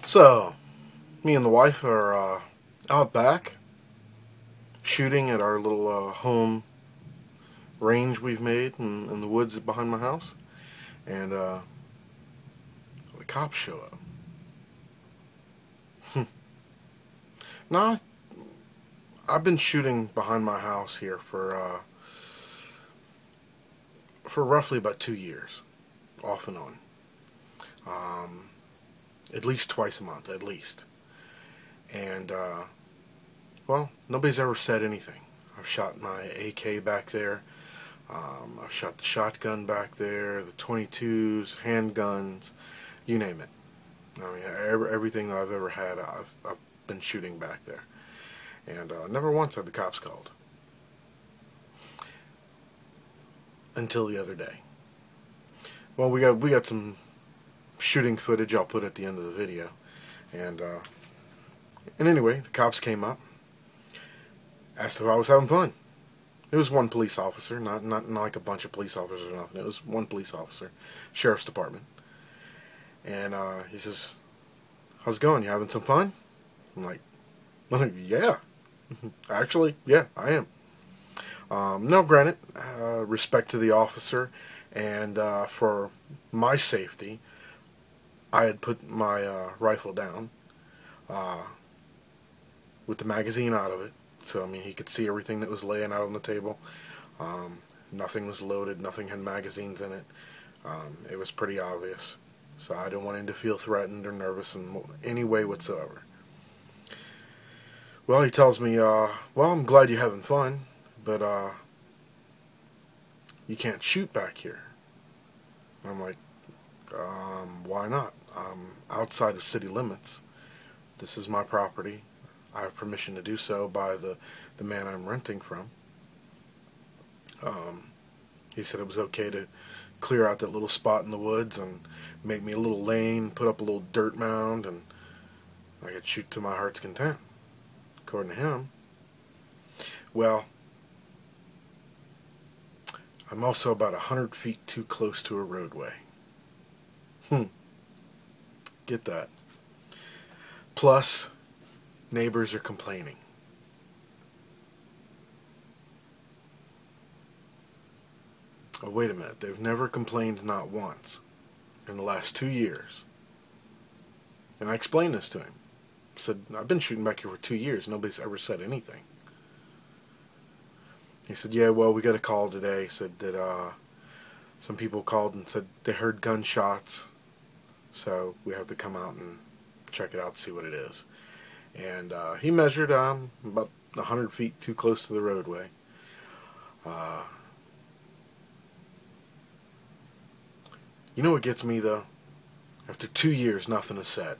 So, me and the wife are out back shooting at our little home range we've made in the woods behind my house, and the cops show up. Now, I've been shooting behind my house here for roughly about 2 years, off and on. At least twice a month, at least. And, well, nobody's ever said anything. I've shot my AK back there. I've shot the shotgun back there, the 22s, handguns, you name it. I mean, everything that I've ever had, I've been shooting back there. And never once had the cops called. Until the other day. Well, we got some shooting footage I'll put at the end of the video. And anyway, the cops came up, asked if I was having fun. It was one police officer, not like a bunch of police officers or nothing. It was one police officer, sheriff's department. And he says, "How's it going? You having some fun?" I'm like, "Yeah, actually, yeah, I am." Now, granted, respect to the officer, and for my safety, I had put my rifle down with the magazine out of it. So, I mean, he could see everything that was laying out on the table. Nothing was loaded. Nothing had magazines in it. It was pretty obvious. So I didn't want him to feel threatened or nervous in any way whatsoever. Well, he tells me, well, I'm glad you're having fun, but you can't shoot back here. And I'm like, why not? I'm outside of city limits. This is my property. I have permission to do so by the man I'm renting from. He said it was okay to clear out that little spot in the woods and make me a little lane, put up a little dirt mound, and I could shoot to my heart's content, according to him. Well, I'm also about 100 feet too close to a roadway. Get that. Plus, neighbors are complaining. Oh, wait a minute. They've never complained, not once, in the last 2 years. And I explained this to him. I said, I've been shooting back here for 2 years. Nobody's ever said anything. He said, yeah, well, we got a call today. He said that some people called and said they heard gunshots. So we have to come out and check it out, see what it is. And he measured about 100 feet too close to the roadway. You know what gets me, though? After 2 years, nothing is said.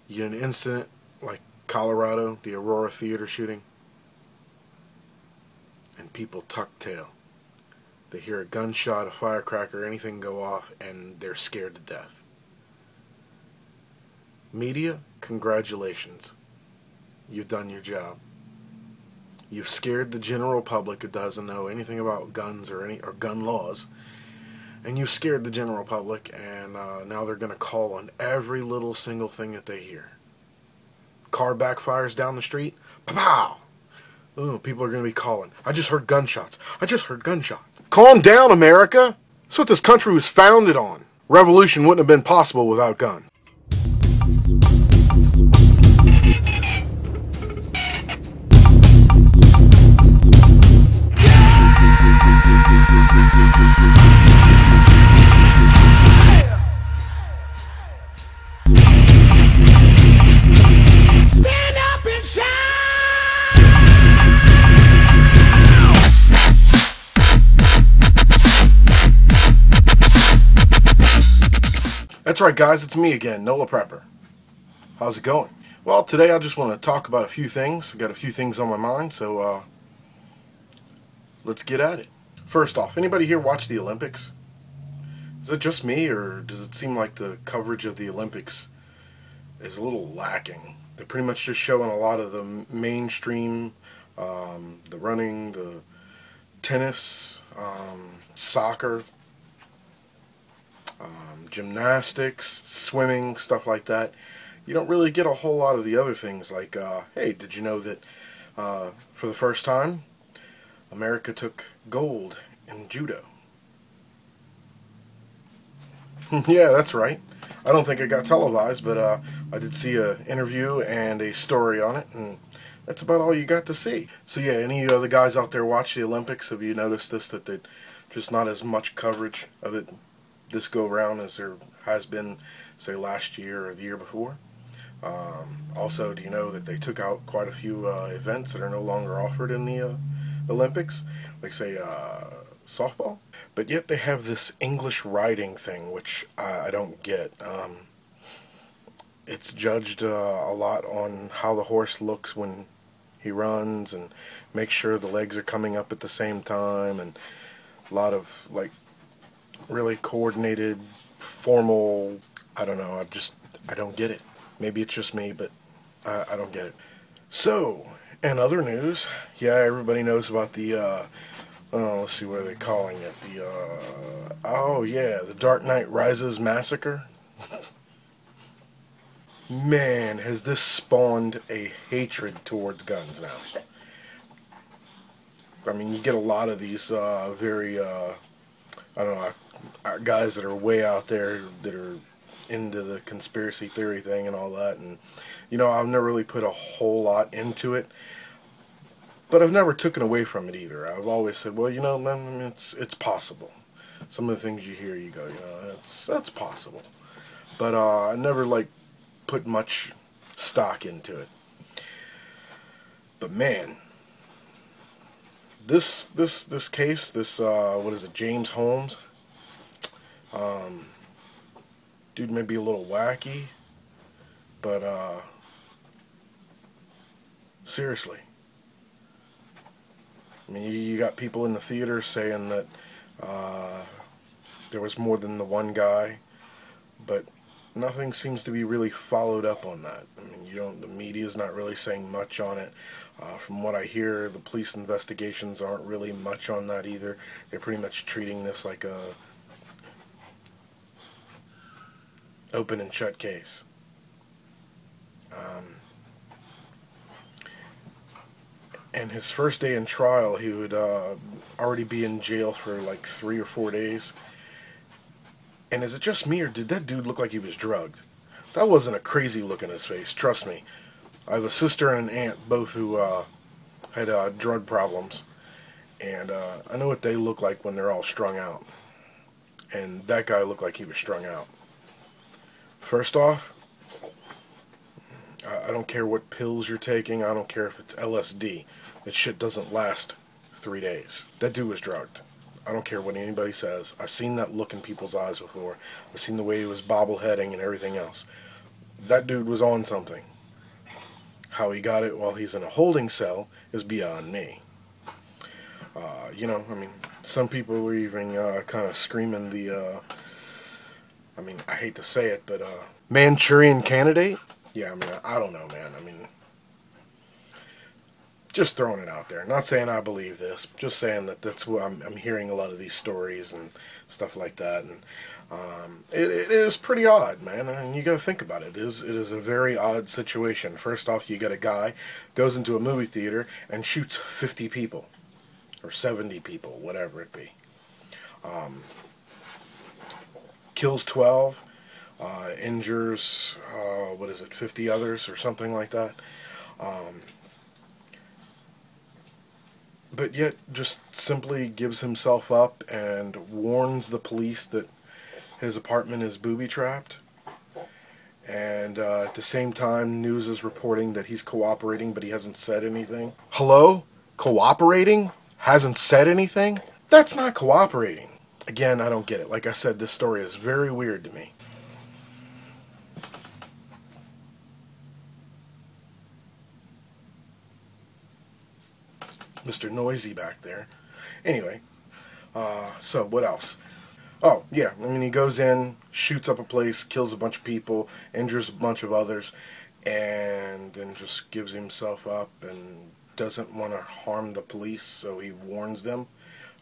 You get an incident like Colorado, the Aurora Theater shooting, and people tuck tail. They hear a gunshot, a firecracker, anything go off, and they're scared to death. Media, congratulations. You've done your job. You've scared the general public who doesn't know anything about guns or gun laws. And you scared the general public, and now they're going to call on every little single thing that they hear. Car backfires down the street, pow! Oh, people are going to be calling. I just heard gunshots. I just heard gunshots. Calm down, America! That's what this country was founded on. Revolution wouldn't have been possible without guns. That's right, guys, it's me again, NOLAPrepper. How's it going? Well, today I just want to talk about a few things. I've got a few things on my mind, so let's get at it. First off, anybody here watch the Olympics? Is it just me, or does it seem like the coverage of the Olympics is a little lacking? They're pretty much just showing a lot of the mainstream, the running, the tennis, soccer. gymnastics, swimming, stuff like that. You don't really get a whole lot of the other things like, hey, did you know that for the first time, America took gold in judo? Yeah, that's right. I don't think it got televised, but I did see an interview and a story on it, and that's about all you got to see. So yeah, any of the guys out there watch the Olympics, have you noticed this, that there's just not as much coverage of it this go round as there has been, say, last year or the year before? Also, do you know that they took out quite a few events that are no longer offered in the Olympics, like say softball? But yet they have this English riding thing, which I don't get. It's judged a lot on how the horse looks when he runs, and make sure the legs are coming up at the same time, and a lot of like really coordinated, formal. I don't know. I don't get it. Maybe it's just me, but I don't get it. So, in other news, yeah, everybody knows about the, let's see, what are they calling it? The, oh yeah, the Dark Knight Rises massacre. Man, has this spawned a hatred towards guns now. I mean, you get a lot of these very, I don't know, guys that are way out there that are into the conspiracy theory thing and all that, and you know, I've never really put a whole lot into it, but I've never taken away from it either. I've always said, well, you know, I mean, it's possible. Some of the things you hear, you go, you know, that's possible, but I never like put much stock into it. But man, this case, this what is it, James Holmes? Dude may be a little wacky, but seriously, I mean, you got people in the theater saying that there was more than the one guy, but nothing seems to be really followed up on that. I mean, the media's not really saying much on it. From what I hear, the police investigations aren't really much on that either. They're pretty much treating this like a open and shut case. And his first day in trial, he would already be in jail for like 3 or 4 days. And is it just me, or did that dude look like he was drugged? That wasn't a crazy look in his face, trust me. I have a sister and an aunt, both who had drug problems. And I know what they look like when they're all strung out. And that guy looked like he was strung out. First off, I don't care what pills you're taking. I don't care if it's LSD. That shit doesn't last 3 days. That dude was drugged. I don't care what anybody says. I've seen that look in people's eyes before. I've seen the way he was bobbleheading and everything else. That dude was on something. How he got it while he's in a holding cell is beyond me. You know, I mean, some people were even kind of screaming the, I mean, I hate to say it, but Manchurian Candidate? Yeah, I mean, I don't know, man. I mean, just throwing it out there. Not saying I believe this. Just saying that that's what I'm hearing a lot of these stories and stuff like that. And it is pretty odd, man. And you got to think about it. It is a very odd situation. First off, you get a guy goes into a movie theater and shoots 50 people or 70 people, whatever it be. Kills 12, injures 50 others or something like that. But yet just simply gives himself up and warns the police that his apartment is booby-trapped. And at the same time, news is reporting that he's cooperating, but he hasn't said anything. Hello? Cooperating? Hasn't said anything? That's not cooperating. Again, I don't get it. Like I said, this story is very weird to me. Mr. Noisy back there. Anyway, so what else? Oh, yeah, I mean, he goes in, shoots up a place, kills a bunch of people, injures a bunch of others, and then just gives himself up and doesn't want to harm the police, so he warns them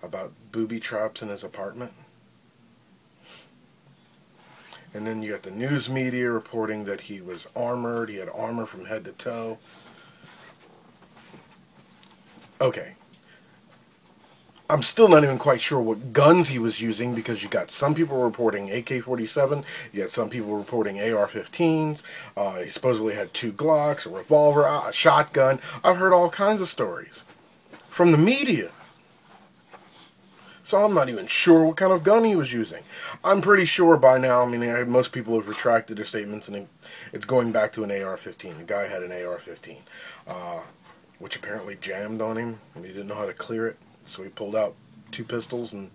about booby traps in his apartment. And then you got the news media reporting that he was armored. He had armor from head to toe. Okay. I'm still not even quite sure what guns he was using, because you got some people reporting AK-47, you got some people reporting AR-15s, he supposedly had 2 Glocks, a revolver, a shotgun. I've heard all kinds of stories from the media. So I'm not even sure what kind of gun he was using. I'm pretty sure by now, I mean, most people have retracted their statements, and it's going back to an AR-15. The guy had an AR-15, which apparently jammed on him, and he didn't know how to clear it. So he pulled out 2 pistols and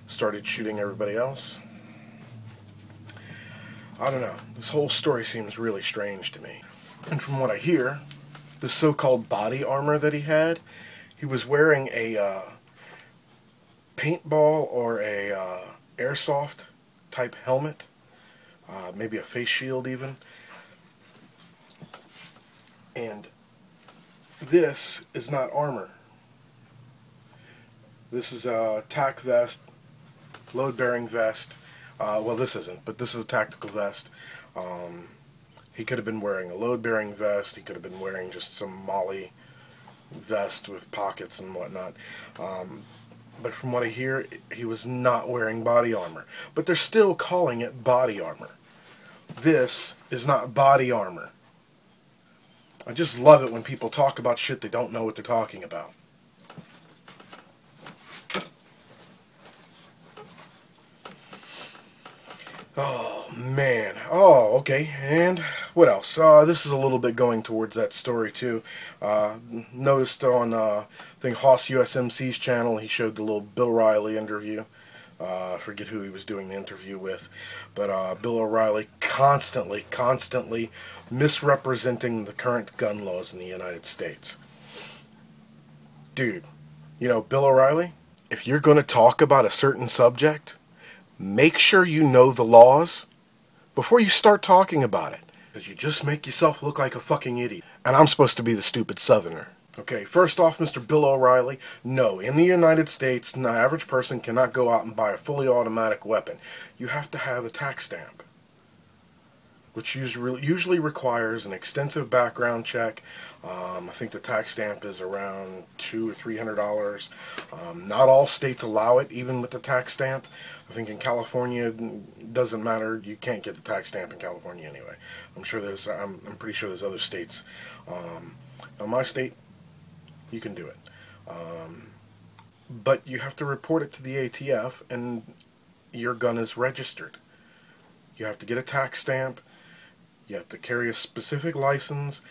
started shooting everybody else. I don't know. This whole story seems really strange to me. And from what I hear, the so-called body armor that he had, he was wearing a paintball or a airsoft type helmet, maybe a face shield even. And this is not armor. This is a tac vest, load-bearing vest. Well, this isn't, but this is a tactical vest. He could have been wearing a load-bearing vest. He could have been wearing just some Molly vest with pockets and whatnot. But from what I hear, he was not wearing body armor. But they're still calling it body armor. This is not body armor. I just love it when people talk about shit they don't know what they're talking about. Oh, man. Oh, okay. And what else? This is a little bit going towards that story, too. Noticed on, I think, Hoss USMC's channel, he showed the little Bill O'Reilly interview. I forget who he was doing the interview with. But Bill O'Reilly constantly misrepresenting the current gun laws in the United States. Dude, you know, Bill O'Reilly, if you're going to talk about a certain subject, make sure you know the laws before you start talking about it, because you just make yourself look like a fucking idiot. And I'm supposed to be the stupid southerner. Okay, first off, Mr. Bill O'Reilly, no, in the United States, an average person cannot go out and buy a fully automatic weapon. You have to have a tax stamp, which usually requires an extensive background check. I think the tax stamp is around $200 or $300. Not all states allow it, even with the tax stamp. I think in California, it doesn't matter. You can't get the tax stamp in California anyway. I'm pretty sure there's other states. In my state, you can do it. But you have to report it to the ATF, and your gun is registered. You have to get a tax stamp. You have to carry a specific license,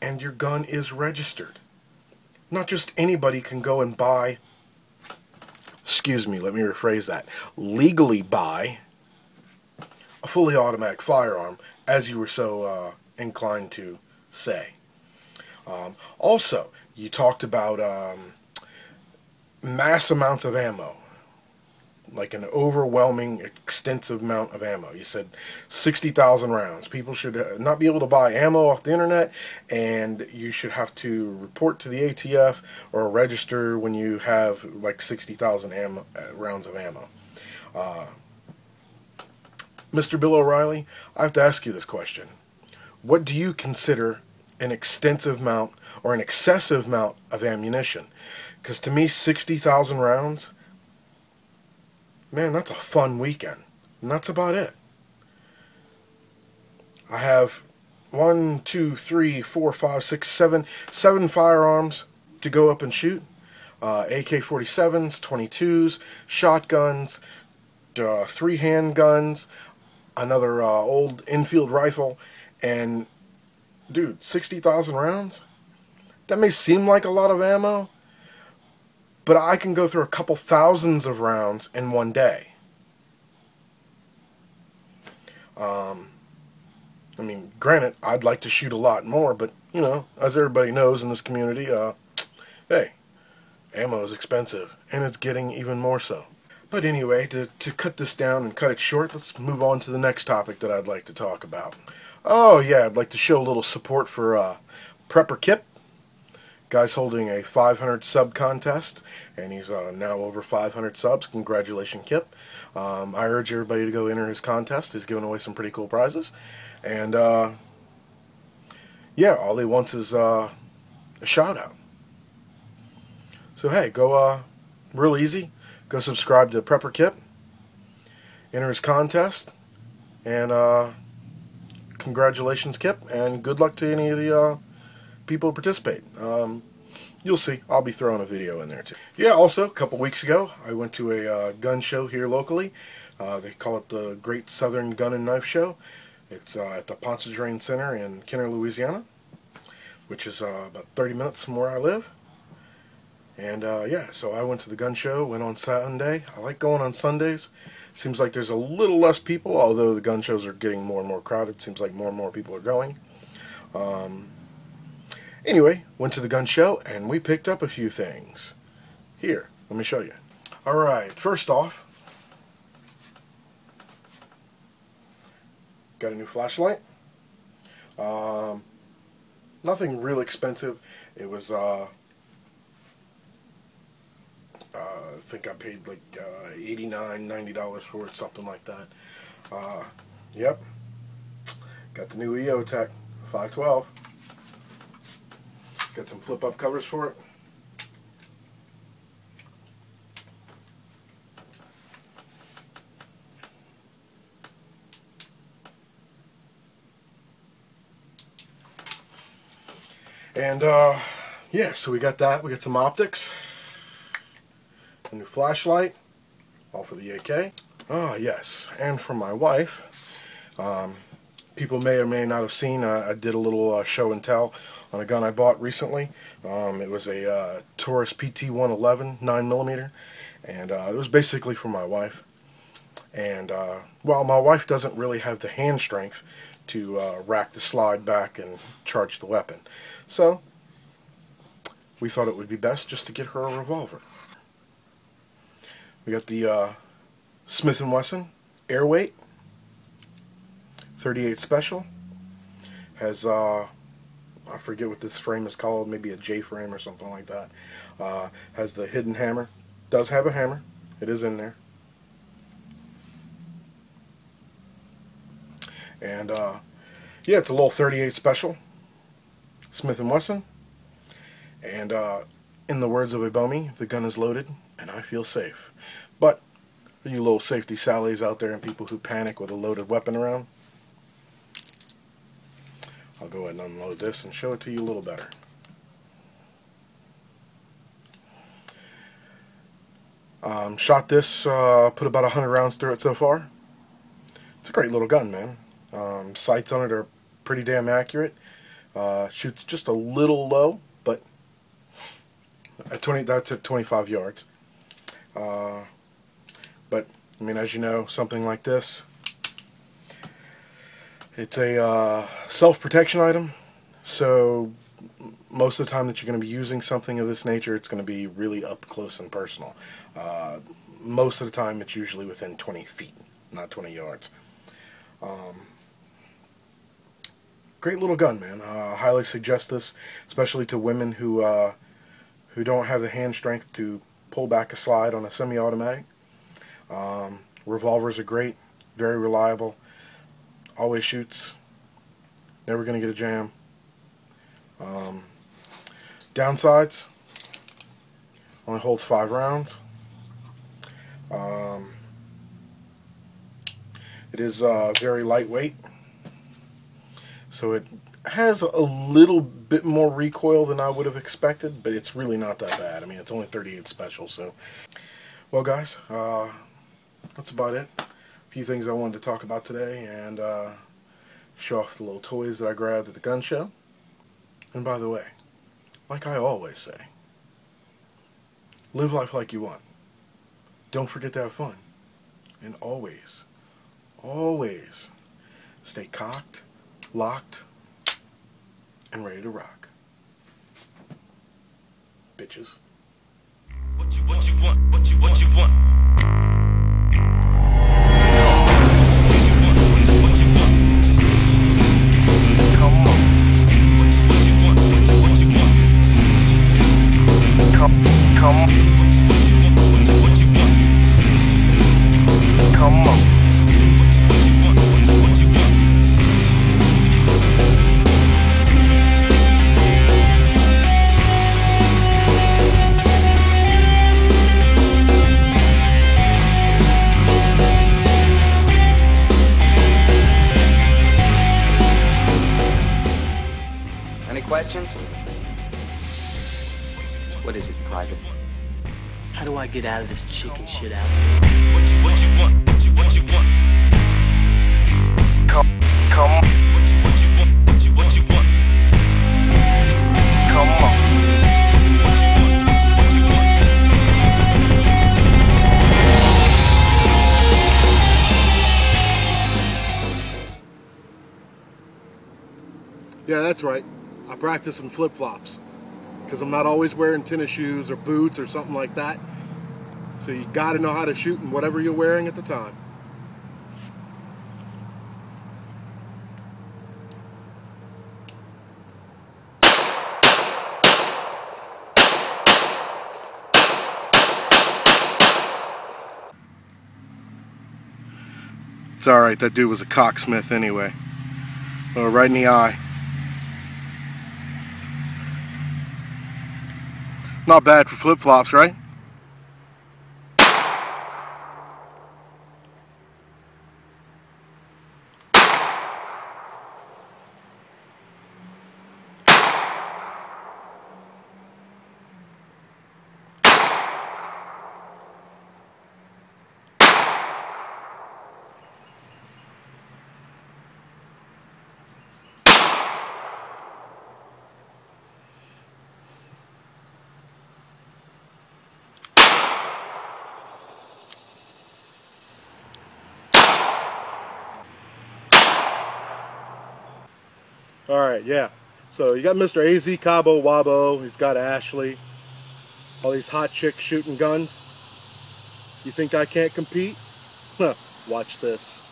and your gun is registered. Not just anybody can go and buy, excuse me, let me rephrase that, legally buy a fully automatic firearm, as you were so inclined to say. Also, you talked about mass amounts of ammo. Like an overwhelming, extensive amount of ammo. You said 60,000 rounds. People should not be able to buy ammo off the internet, and you should have to report to the ATF or register when you have like 60,000 rounds of ammo. Mr. Bill O'Reilly, I have to ask you this question. What do you consider an extensive amount or an excessive amount of ammunition? Because to me, 60,000 rounds, man, that's a fun weekend. And that's about it. I have 1, 2, 3, 4, 5, 6, 7 firearms to go up and shoot. AK-47s, 22s, shotguns, 3 handguns, another old Enfield rifle, and dude, 60,000 rounds? That may seem like a lot of ammo, but I can go through a couple thousands of rounds in one day. I mean, granted, I'd like to shoot a lot more, but, you know, as everybody knows in this community, hey, ammo is expensive, and it's getting even more so. But anyway, to cut this down and cut it short, let's move on to the next topic that I'd like to talk about. Oh, yeah, I'd like to show a little support for Prepper Kip. Guy's holding a 500 sub contest, and he's now over 500 subs. Congratulations, Kip. I urge everybody to go enter his contest. He's giving away some pretty cool prizes. And, yeah, all he wants is a shout-out. So, hey, go, real easy. Go subscribe to Prepper Kip. Enter his contest. And, congratulations, Kip. And good luck to any of the, people participate. You'll see. I'll be throwing a video in there too. Yeah, also, a couple weeks ago, I went to a gun show here locally. They call it the Great Southern Gun and Knife Show. It's at the Ponce Drain Center in Kenner, Louisiana, which is about 30 minutes from where I live. And yeah, so I went to the gun show, went on Sunday. I like going on Sundays. Seems like there's a little less people, although the gun shows are getting more and more crowded. Seems like more and more people are going. Anyway, went to the gun show, and we picked up a few things. Here, let me show you. Alright, first off, got a new flashlight. Nothing real expensive. It was, I think I paid like $89, $90 for it, something like that. Yep. Got the new EOTech 512. Got some flip-up covers for it. And, yeah, so we got that. We got some optics. A new flashlight. All for the AK. Ah, yes. And for my wife. People may or may not have seen, I did a little show and tell on a gun I bought recently. It was a Taurus PT-111 9mm, and it was basically for my wife. And, well, my wife doesn't really have the hand strength to rack the slide back and charge the weapon. So, we thought it would be best just to get her a revolver. We got the Smith & Wesson Airweight 38 Special. Has, I forget what this frame is called, maybe a J frame or something like that. Has the hidden hammer. Does have a hammer. It is in there. And, yeah, it's a little 38 Special. Smith & Wesson. And, in the words of a Bomey, the gun is loaded, and I feel safe. But, for you little safety sallies out there and people who panic with a loaded weapon around, I'll go ahead and unload this and show it to you a little better. Shot this, put about 100 rounds through it so far. It's a great little gun, man. Sights on it are pretty damn accurate. Shoots just a little low, but that's at 25 yards. But, I mean, as you know, something like this, it's a self-protection item, so most of the time that you're going to be using something of this nature, it's going to be really up close and personal. Most of the time, it's usually within 20 feet, not 20 yards. Great little gun, man. I highly suggest this, especially to women who don't have the hand strength to pull back a slide on a semi-automatic. Revolvers are great, very reliable. Always shoots. Never going to get a jam. Downsides. Only holds 5 rounds. It is very lightweight. So it has a little bit more recoil than I would have expected, but it's really not that bad. I mean, it's only 38 Special, so. Well, guys, that's about it. A few things I wanted to talk about today, and show off the little toys that I grabbed at the gun show. And by the way, like I always say, live life like you want. Don't forget to have fun. And always, always stay cocked, locked, and ready to rock. Bitches. What you want? What you want? Come on. What you want? What you want? questions? What is it, Private? How do I get out of this chicken shit out? What you want? What you want? Come on. What you want? What you want? Come on. What you want? What you want? Yeah, that's right. I practice in flip-flops because I'm not always wearing tennis shoes or boots or something like that. So you got to know how to shoot in whatever you're wearing at the time. It's alright, that dude was a cocksmith anyway. Oh, right in the eye. Not bad for flip-flops, right? Alright, yeah. So you got Mr. AZ Cabo Wabo, he's got Ashley, all these hot chicks shooting guns. You think I can't compete? Huh, watch this.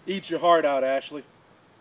Eat your heart out, Ashley.